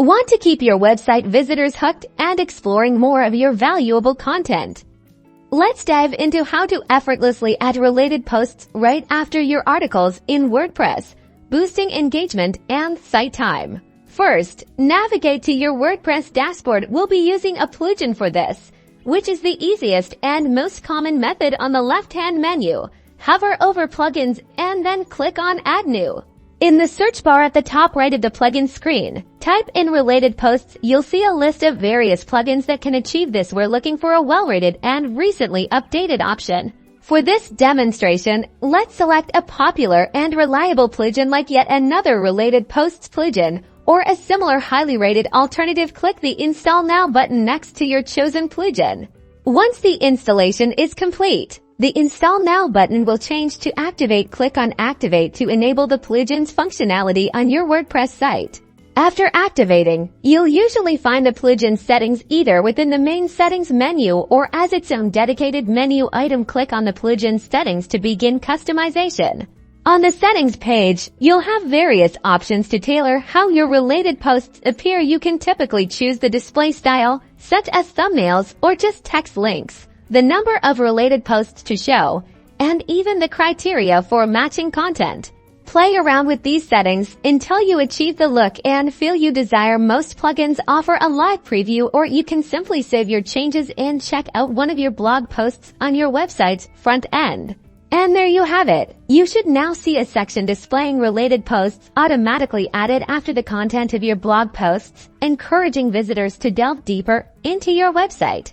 Want to keep your website visitors hooked and exploring more of your valuable content? Let's dive into how to effortlessly add related posts right after your articles in WordPress, boosting engagement and site time. First, navigate to your WordPress dashboard. We'll be using a plugin for this, which is the easiest and most common method on the left-hand menu. Hover over Plugins and then click on Add New. In the search bar at the top right of the plugin screen, type in related posts. You'll see a list of various plugins that can achieve this. We're looking for a well-rated and recently updated option. For this demonstration, let's select a popular and reliable plugin like yet another related posts plugin or a similar highly rated alternative. Click the Install Now button next to your chosen plugin. Once the installation is complete, the Install Now button will change to Activate. Click on Activate to enable the plugin's functionality on your WordPress site. After activating, you'll usually find the plugin settings either within the main settings menu or as its own dedicated menu item. Click on the plugin settings to begin customization. On the settings page, you'll have various options to tailor how your related posts appear. You can typically choose the display style, such as thumbnails or just text links, the number of related posts to show, and even the criteria for matching content. Play around with these settings until you achieve the look and feel you desire. Most plugins offer a live preview, or you can simply save your changes and check out one of your blog posts on your website's front end. And there you have it. You should now see a section displaying related posts automatically added after the content of your blog posts, encouraging visitors to delve deeper into your website.